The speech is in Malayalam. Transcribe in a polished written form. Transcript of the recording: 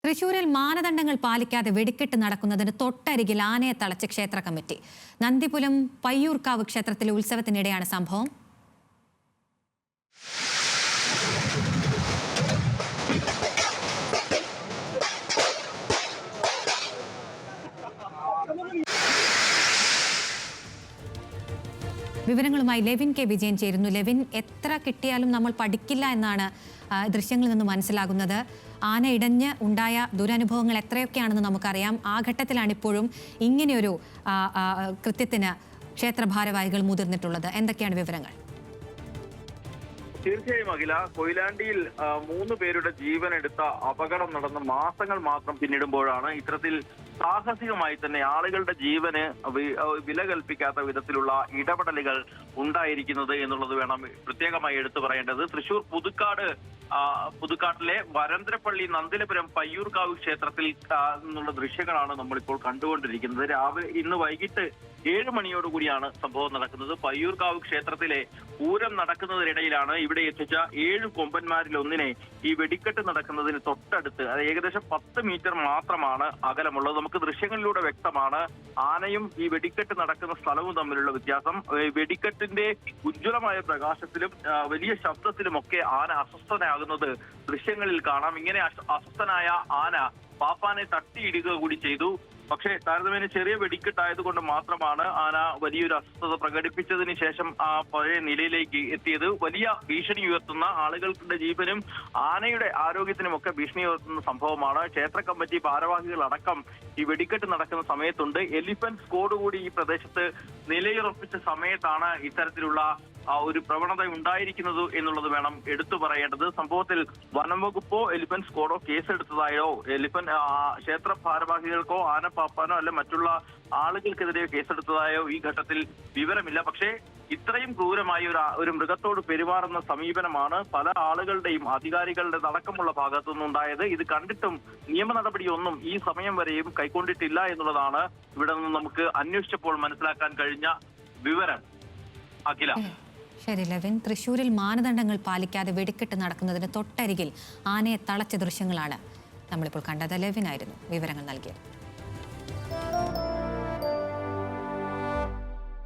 തൃശൂരിൽ മാനദണ്ഡങ്ങൾ പാലിക്കാതെ വെടിക്കെട്ട് നടക്കുന്നതിന് തൊട്ടരികിൽ ആനയെ തളച്ച് ക്ഷേത്ര കമ്മിറ്റി. നന്ദിപുലം പയ്യൂർക്കാവ് ക്ഷേത്രത്തിലെ ഉത്സവത്തിനിടെയാണ് സംഭവം. വിവരങ്ങളുമായി ലെവിൻ കെ വിജയൻ ചേരുന്നു. ലെവിൻ, എത്ര കിട്ടിയാലും നമ്മൾ പഠിക്കില്ല എന്നാണ് ദൃശ്യങ്ങളിൽ നിന്ന് മനസ്സിലാകുന്നത്. ആന ഇടഞ്ഞ് ഉണ്ടായ ദുരനുഭവങ്ങൾ എത്രയൊക്കെയാണെന്ന് നമുക്കറിയാം. ആ ഘട്ടത്തിലാണ് ഇപ്പോഴും ഇങ്ങനെയൊരു കൃത്യത്തിന് ക്ഷേത്ര ഭാരവാഹികൾ മുതിർന്നിട്ടുള്ളത്. എന്തൊക്കെയാണ് വിവരങ്ങൾ? തീർച്ചയായും അഖില, കൊയിലാണ്ടിയിൽ 3 പേരുടെ ജീവനെടുത്ത അപകടം നടന്ന് മാസങ്ങൾ മാത്രം പിന്നിടുമ്പോഴാണ് ഇത്തരത്തിൽ സാഹസികമായി തന്നെ ആളുകളുടെ ജീവന് വില കൽപ്പിക്കാത്ത വിധത്തിലുള്ള ഇടപെടലുകൾ ഉണ്ടായിരിക്കുന്നത് എന്നുള്ളത് വേണം പ്രത്യേകമായി എടുത്തു പറയേണ്ടത്. തൃശൂർ പുതുക്കാട്ടിലെ വരന്തരപ്പള്ളി നന്ദിലപുരം പയ്യൂർക്കാവ് ക്ഷേത്രത്തിൽ നിന്നുള്ള ദൃശ്യങ്ങളാണ് നമ്മളിപ്പോൾ കണ്ടുകൊണ്ടിരിക്കുന്നത്. ഇന്ന് വൈകിട്ട് 7 മണിയോടുകൂടിയാണ് സംഭവം നടക്കുന്നത്. പയ്യൂർക്കാവ് ക്ഷേത്രത്തിലെ പൂരം നടക്കുന്നതിനിടയിലാണ് ഇവിടെ എത്തിച്ച 7 കൊമ്പന്മാരിൽ ഒന്നിനെ ഈ വെടിക്കെട്ട് നടക്കുന്നതിന് തൊട്ടടുത്ത്, അത് ഏകദേശം 10 മീറ്റർ മാത്രമാണ് അകലമുള്ളത്. നമുക്ക് ദൃശ്യങ്ങളിലൂടെ വ്യക്തമാണ് ആനയും ഈ വെടിക്കെട്ട് നടക്കുന്ന സ്ഥലവും തമ്മിലുള്ള വ്യത്യാസം. വെടിക്കെട്ടിന്റെ ഉജ്ജ്വലമായ പ്രകാശത്തിലും വലിയ ശബ്ദത്തിലുമൊക്കെ ആന അസ്വസ്ഥനാകുന്നത് ദൃശ്യങ്ങളിൽ കാണാം. ഇങ്ങനെ അസ്വസ്ഥനായ ആന പാപ്പാനെ തട്ടിയിടുക കൂടി ചെയ്തു. പക്ഷേ താരതമ്യേന ചെറിയ വെടിക്കെട്ടായതുകൊണ്ട് മാത്രമാണ് ആന വലിയൊരു അസ്വസ്ഥത പ്രകടിപ്പിച്ചതിന് ശേഷം ആ പഴയ നിലയിലേക്ക് എത്തിയത്. വലിയ ഭീഷണി ഉയർത്തുന്ന, ആളുകളുടെ ജീവനും ആനയുടെ ആരോഗ്യത്തിനും ഒക്കെ ഭീഷണി ഉയർത്തുന്ന സംഭവമാണ്. ക്ഷേത്ര കമ്മിറ്റി ഭാരവാഹികൾ അടക്കം ഈ വെടിക്കെട്ട് നടക്കുന്ന സമയത്തുണ്ട്. എലിഫന്റ് സ്ക്വാഡ് കൂടി ഈ പ്രദേശത്ത് നിലയുറപ്പിച്ച സമയത്താണ് ഇത്തരത്തിലുള്ള ഒരു പ്രവണത ഉണ്ടായിരിക്കുന്നത് എന്നുള്ളത് വേണം എടുത്തു പറയേണ്ടത്. സംഭവത്തിൽ വനം വകുപ്പോ എലിഫന്റ് സ്ക്വാഡോ കേസെടുത്തതായോ ക്ഷേത്ര ഭാരവാഹികൾക്കോ ആനപ്പാപ്പാനോ അല്ലെ മറ്റുള്ള ആളുകൾക്കെതിരെ കേസെടുത്തതായോ ഈ ഘട്ടത്തിൽ വിവരമില്ല. പക്ഷേ ഇത്രയും ക്രൂരമായി ഒരു മൃഗത്തോട് പെരുമാറുന്ന സമീപനമാണ് പല ആളുകളുടെയും അധികാരികളുടെ അടക്കമുള്ള ഭാഗത്തുനിന്നുണ്ടായത്. ഇത് കണ്ടിട്ടും നിയമ നടപടിയൊന്നും ഈ സമയം വരെയും കൈക്കൊണ്ടിട്ടില്ല എന്നുള്ളതാണ് ഇവിടെ നിന്ന് നമുക്ക് അന്വേഷിച്ചപ്പോൾ മനസ്സിലാക്കാൻ കഴിഞ്ഞ വിവരം. അഖില. ശരി ലെവിൻ, തൃശ്ശൂരിൽ മാനദണ്ഡങ്ങൾ പാലിക്കാതെ വെടിക്കെട്ട് നടക്കുന്നതിന് തൊട്ടരികിൽ ആനയെ തളച്ച ദൃശ്യങ്ങളാണ് നമ്മളിപ്പോൾ കണ്ടത്. ലെവിനായിരുന്നു വിവരങ്ങൾ നൽകിയത്.